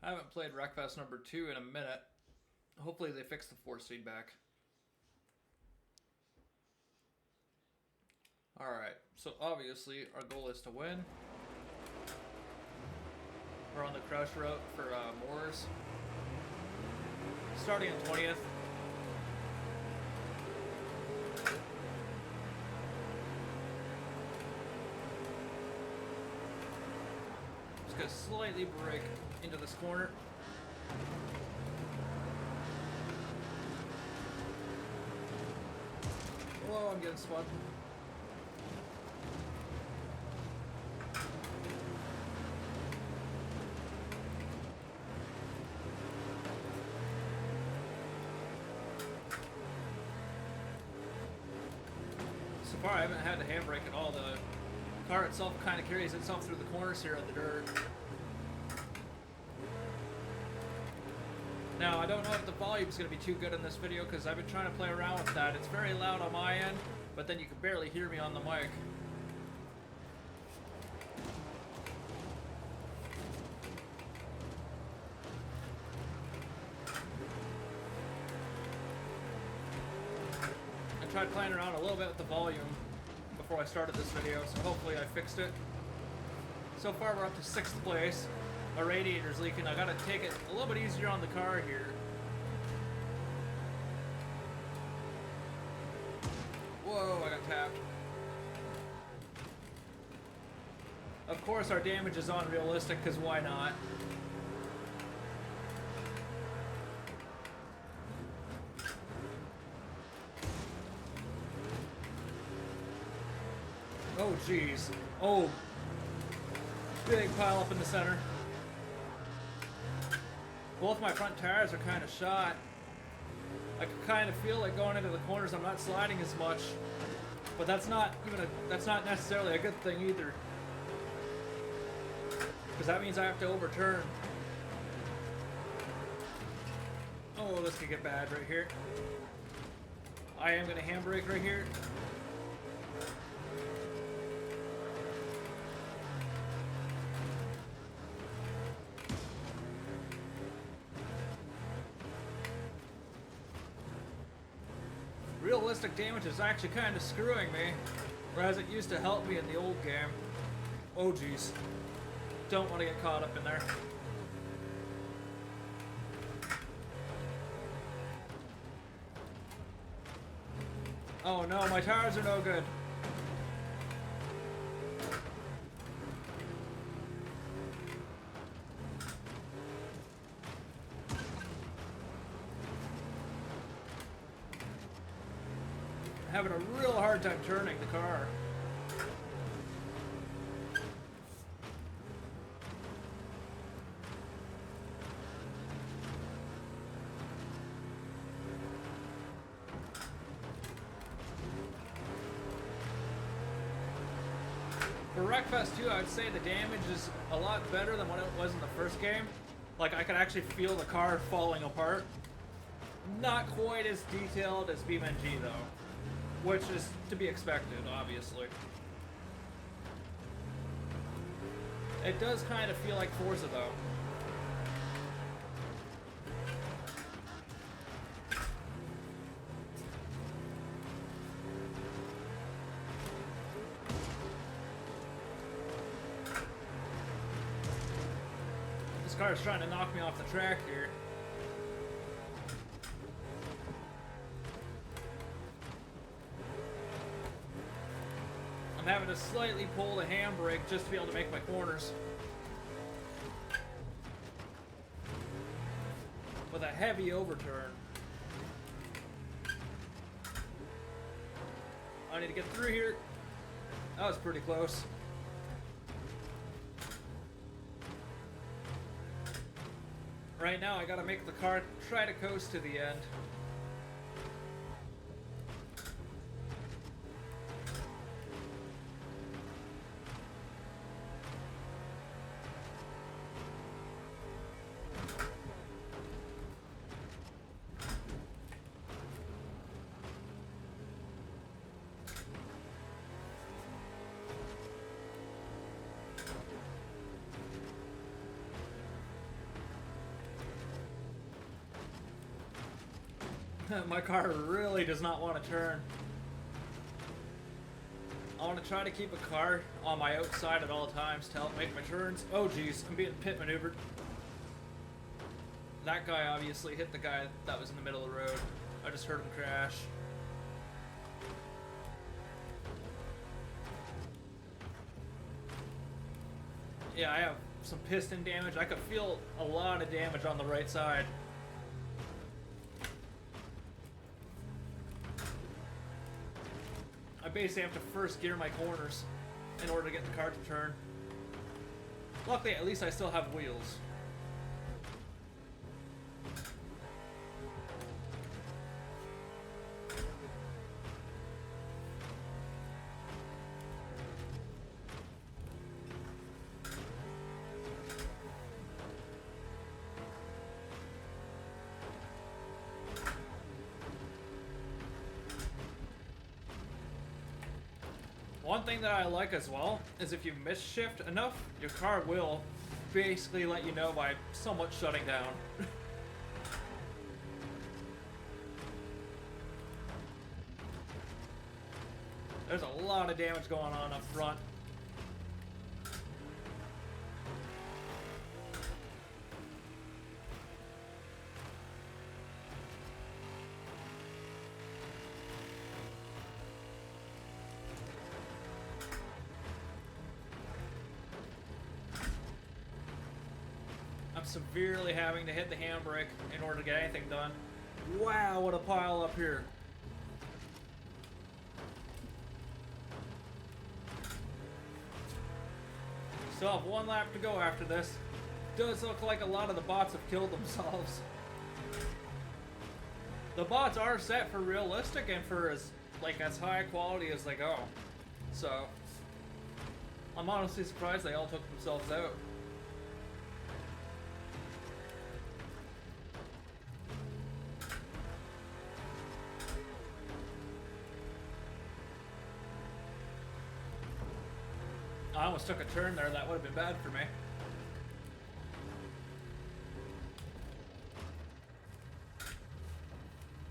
I haven't played Wreckfest number 2 in a minute. Hopefully they fix the force feedback. Alright, so obviously our goal is to win. We're on the crush route for Moors. Starting in 20th. Just gonna slightly brake into this corner. Whoa, I'm getting spun. So far I haven't had to handbrake at all. The car itself kind of carries itself through the corners here of the dirt. Now, I don't know if the volume's going to be too good in this video because I've been trying to play around with that. It's very loud on my end, but then you can barely hear me on the mic. I tried playing around a little bit with the volume before I started this video, so hopefully I fixed it. So far we're up to 6th place. My radiator's leaking. I gotta take it a little bit easier on the car here. Whoa, I got tapped. Of course our damage is unrealistic, because why not? Oh, jeez. Oh. Big pile up in the center. Both my front tires are kind of shot. I can kind of feel like going into the corners I'm not sliding as much. But that's not necessarily a good thing either. Because that means I have to overturn. Oh, this could get bad right here. I am going to handbrake right here. Realistic damage is actually kind of screwing me, whereas it used to help me in the old game. Oh geez. Don't want to get caught up in there. Oh no, my tires are no good. Having a real hard time turning the car. For Wreckfest 2, I would say the damage is a lot better than what it was in the first game. Like, I could actually feel the car falling apart. Not quite as detailed as BeamNG though. Which is to be expected, obviously. It does kind of feel like Forza, though. This car is trying to knock me off the track here. I'm having to slightly pull the handbrake just to be able to make my corners. With a heavy overturn. I need to get through here. That was pretty close. Right now I gotta make the car try to coast to the end. My car really does not want to turn. I want to try to keep a car on my outside at all times to help make my turns. Oh geez, I'm being pit maneuvered. That guy obviously hit the guy that was in the middle of the road. I just heard him crash. Yeah, I have some piston damage. I could feel a lot of damage on the right side. I basically have to first gear my corners in order to get the car to turn. Luckily, at least I still have wheels. One thing that I like as well is if you misshift enough, your car will basically let you know by somewhat shutting down. There's a lot of damage going on up front. I'm severely having to hit the handbrake in order to get anything done. Wow, what a pile up here. Still have one lap to go after this. Does look like a lot of the bots have killed themselves. The bots are set for realistic and for as high quality as they go. So I'm honestly surprised they all took themselves out. I almost took a turn there, that would have been bad for me.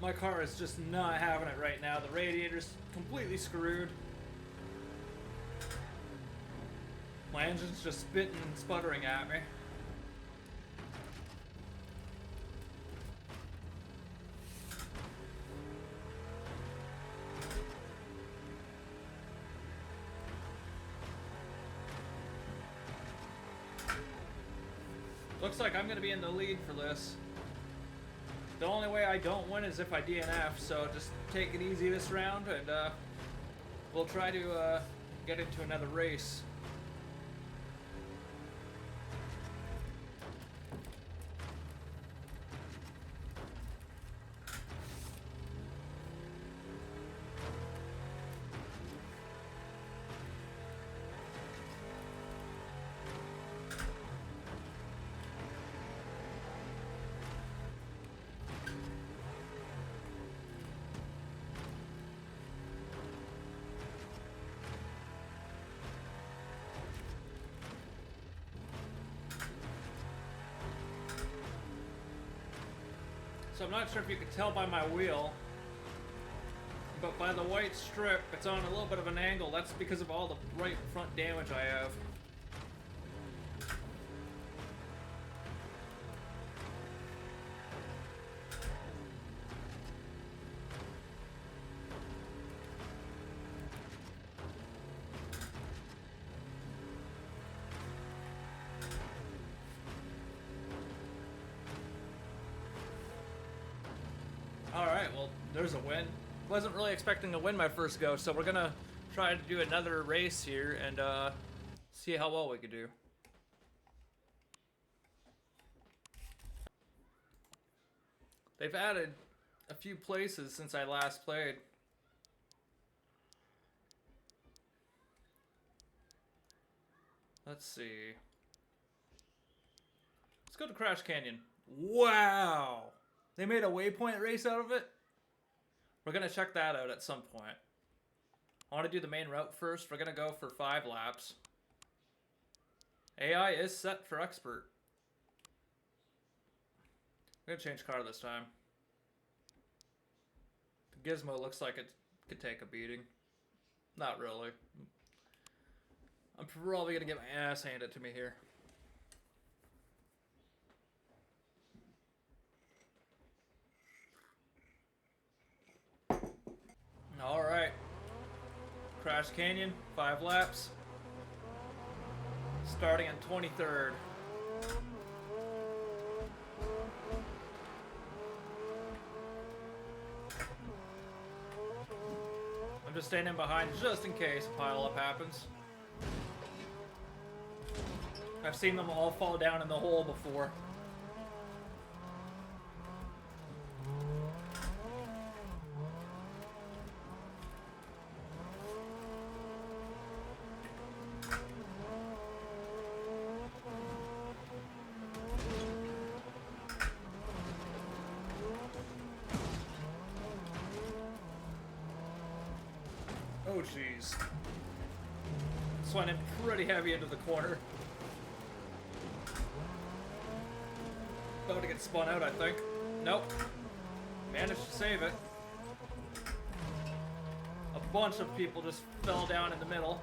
My car is just not having it right now. The radiator's completely screwed. My engine's just spitting and sputtering at me. Looks like I'm going to be in the lead for this. The only way I don't win is if I DNF, so just take it easy this round, and we'll try to get into another race. So I'm not sure if you can tell by my wheel, but by the white strip, it's on a little bit of an angle. That's because of all the right front damage I have. Alright, well, there's a win. Wasn't really expecting to win my first go, so we're gonna try to do another race here and see how well we could do. They've added a few places since I last played. Let's see. Let's go to Crash Canyon. Wow! They made a waypoint race out of it? We're going to check that out at some point. I want to do the main route first. We're going to go for 5 laps. AI is set for expert. I'm going to change car this time. Gizmo looks like it could take a beating. Not really. I'm probably gonna get my ass handed to me here. Alright. Crash Canyon, 5 laps. Starting in 23rd. I'm just standing behind just in case a pile-up happens. I've seen them all fall down in the hole before. Oh jeez. This went in pretty heavy into the corner. About to get spun out, I think. Nope. Managed to save it. A bunch of people just fell down in the middle.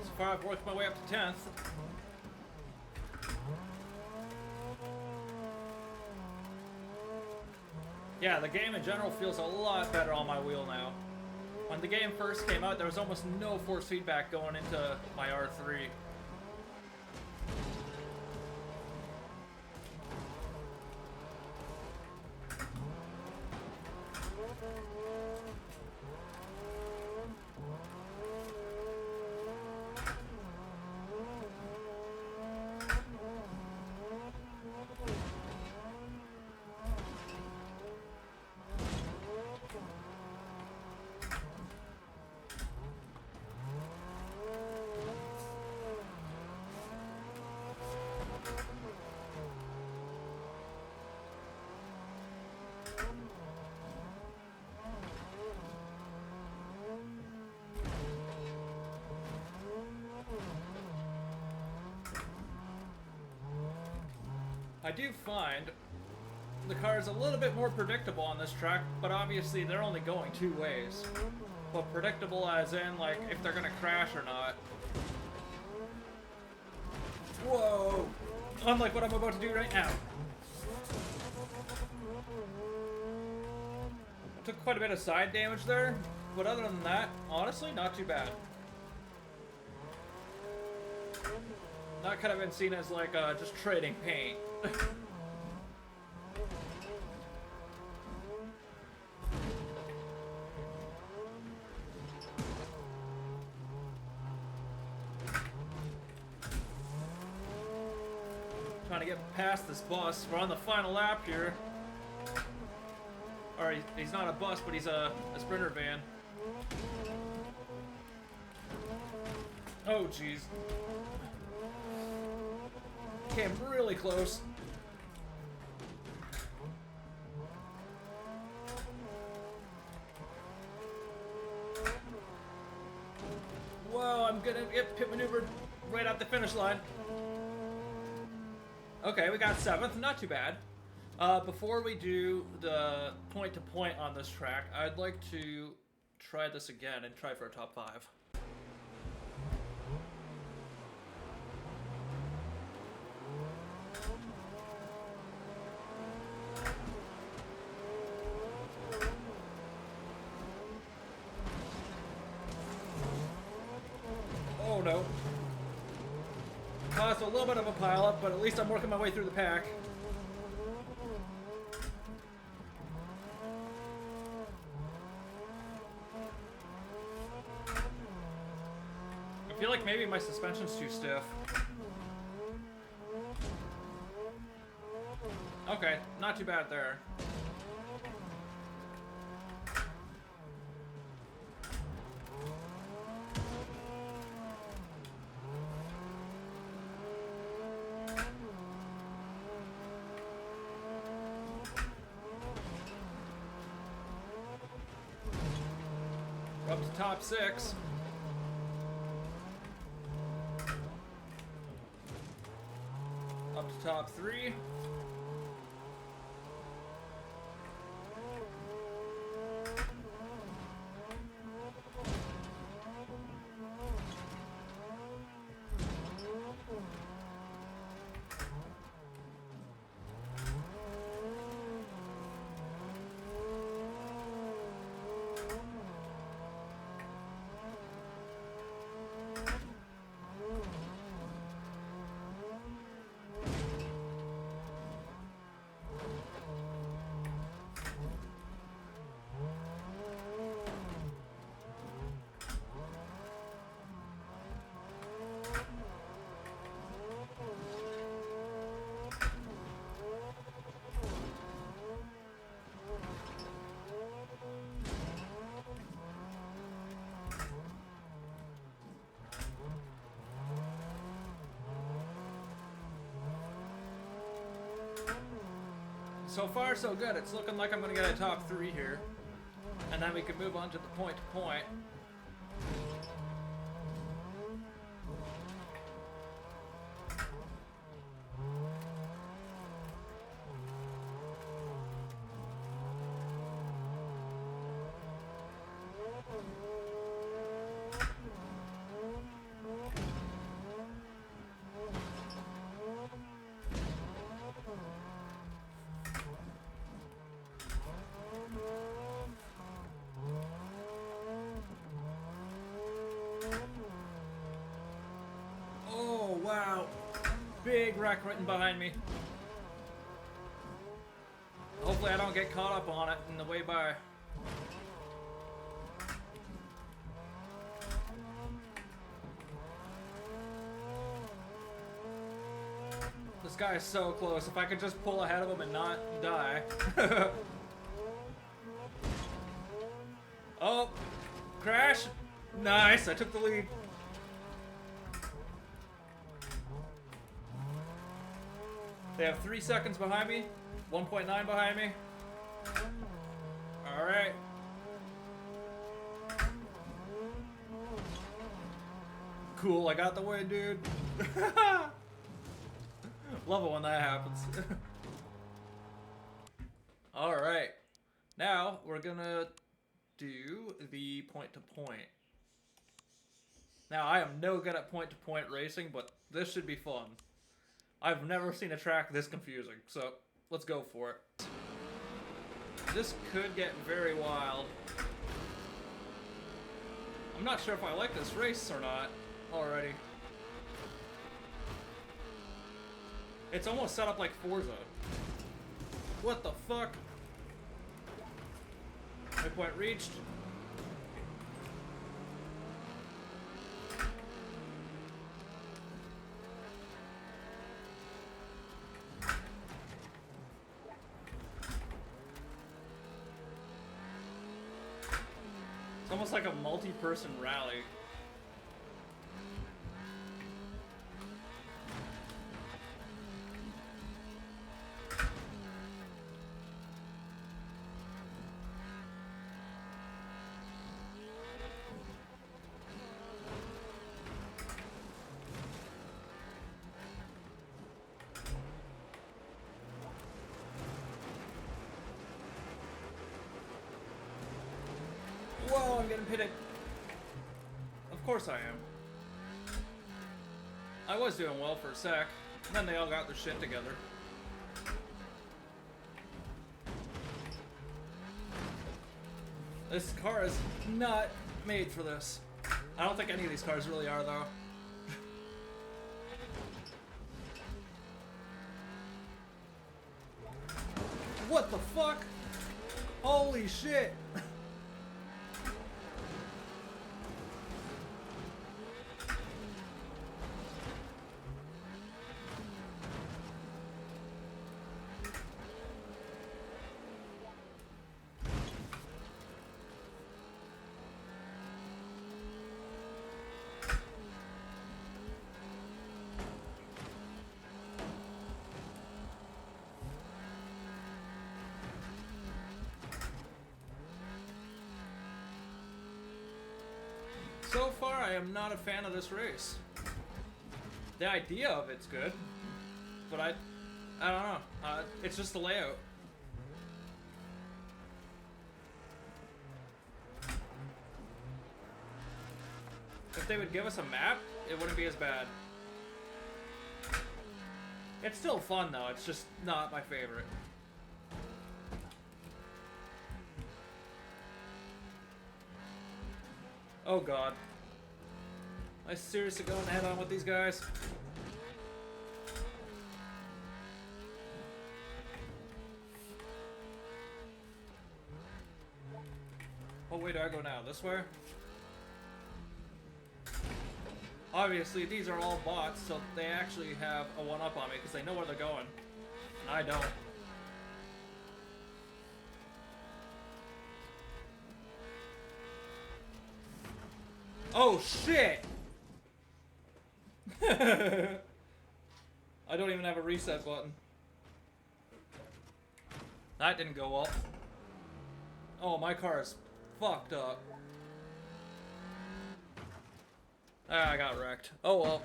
So far I've worked my way up to 10th. Yeah, the game in general feels a lot better on my wheel now. When the game first came out, there was almost no force feedback going into my R3. I do find the car is a little bit more predictable on this track, but obviously they're only going 2 ways. But predictable as in, like, if they're gonna crash or not. Whoa! Unlike what I'm about to do right now. Took quite a bit of side damage there, but other than that, honestly, not too bad. That could have been seen as like just trading paint. Trying to get past this bus. We're on the final lap here. Or he's not a bus, but he's a sprinter van. Oh, jeez. Came really close. Whoa, I'm gonna get pit maneuvered right at the finish line. Okay, we got 7th, not too bad. Before we do the point-to-point on this track, I'd like to try this again and try for a top 5. Oh no. Caused a little bit of a pileup, but at least I'm working my way through the pack. I feel like maybe my suspension's too stiff. Okay, not too bad there. We're up to top 6. Up to top 3. So far, so good. It's looking like I'm going to get a top 3 here. And then we can move on to the point to point. Wow. Big wreck written behind me. Hopefully I don't get caught up on it in the way by. This guy is so close. If I could just pull ahead of him and not die. Oh, crash. Nice, I took the lead. They have 3 seconds behind me, 1.9 behind me. All right. Cool, I got the win, dude. Love it when that happens. All right. Now we're gonna do the point to point. Now I am no good at point to point racing, but this should be fun. I've never seen a track this confusing, so let's go for it. This could get very wild. I'm not sure if I like this race or not already. It's almost set up like Forza. What the fuck? Waypoint reached. It's almost like a multi-person rally. Whoa, I'm getting pitted. Of course I am. I was doing well for a sec, and then they all got their shit together. This car is not made for this. I don't think any of these cars really are, though. What the fuck? Holy shit! So far, I am not a fan of this race. The idea of it's good, but I don't know. It's just the layout. If they would give us a map, it wouldn't be as bad. It's still fun though, it's just not my favorite. Oh god. Am I seriously going head on with these guys? What way do I go now? This way? Obviously, these are all bots, so they actually have a one-up on me because they know where they're going. I don't. Oh, shit! I don't even have a reset button. That didn't go well. Oh, my car is fucked up. Ah, I got wrecked. Oh well.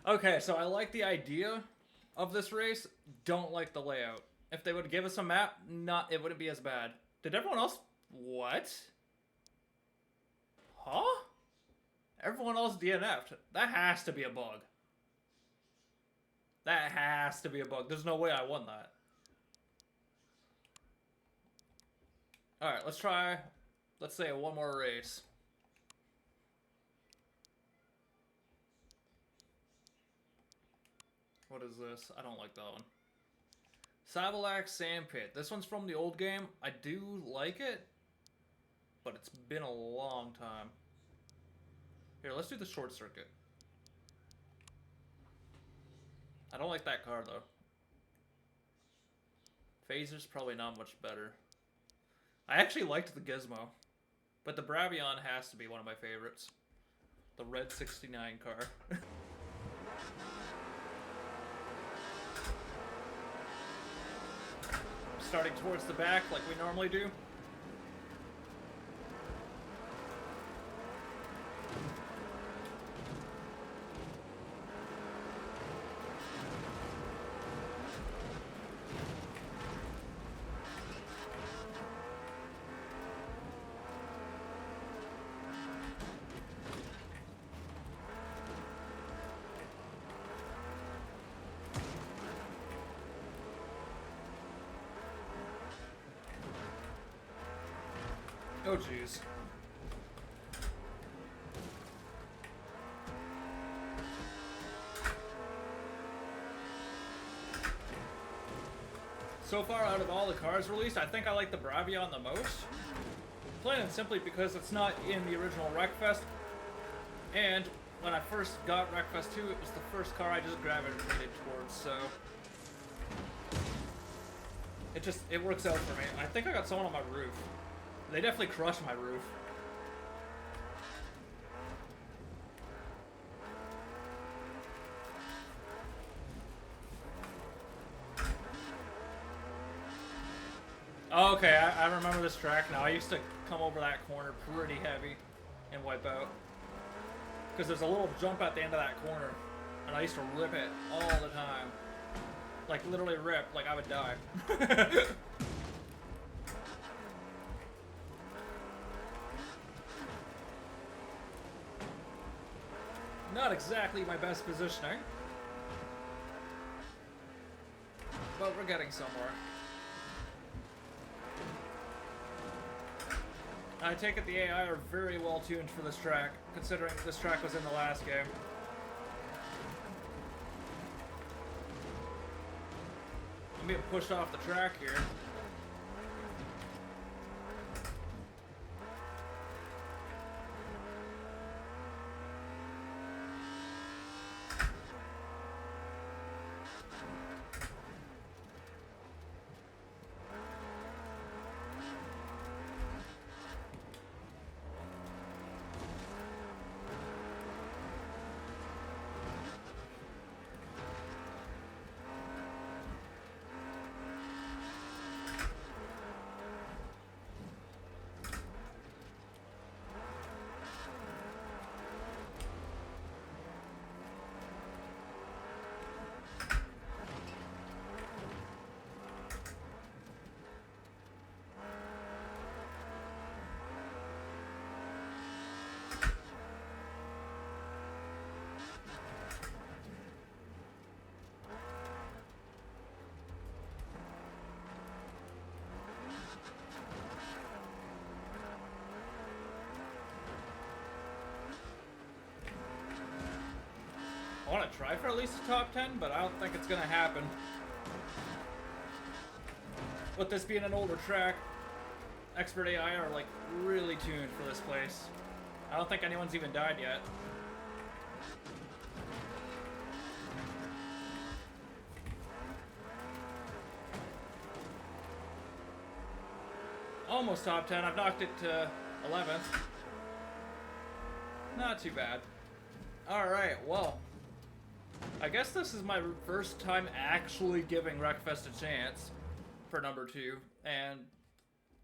Okay, so I like the idea of this race, don't like the layout. If they would give us a map, it wouldn't be as bad. Did everyone else... What? Huh? Everyone else DNF'd. That has to be a bug. That has to be a bug. There's no way I won that. Alright, let's try, let's say one more race. What is this? I don't like that one. Savalax Sandpit. This one's from the old game. I do like it, but it's been a long time. Here, let's do the short circuit. I don't like that car, though. Phaser's probably not much better. I actually liked the Gizmo, but the Bravion has to be one of my favorites. The red 69 car. Starting towards the back like we normally do. Oh, jeez. So far, out of all the cars released, I think I like the Bravion the most. Plain and simply because it's not in the original Wreckfest. And when I first got Wreckfest 2, it was the first car I just gravitated towards, so... It works out for me. I think I got someone on my roof. They definitely crushed my roof. Oh, okay, I remember this track now. I used to come over that corner pretty heavy and wipe out. Because there's a little jump at the end of that corner. And I used to rip it all the time. Like, literally rip, like I would die. Not exactly my best positioning. But we're getting somewhere. I take it the AI are very well tuned for this track, considering this track was in the last game. I'm being pushed off the track here. want to try for at least a top 10, but I don't think it's going to happen. With this being an older track, Expert AI are like really tuned for this place. I don't think anyone's even died yet. Almost top 10. I've knocked it to 11th. Not too bad. Alright, well. I guess this is my first time actually giving Wreckfest a chance for number 2. And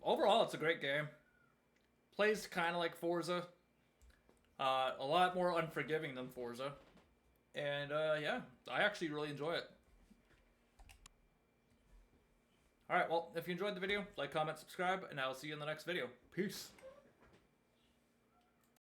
overall, it's a great game. Plays kind of like Forza. A lot more unforgiving than Forza. And yeah, I actually really enjoy it. Alright, well, if you enjoyed the video, like, comment, subscribe, and I'll see you in the next video. Peace.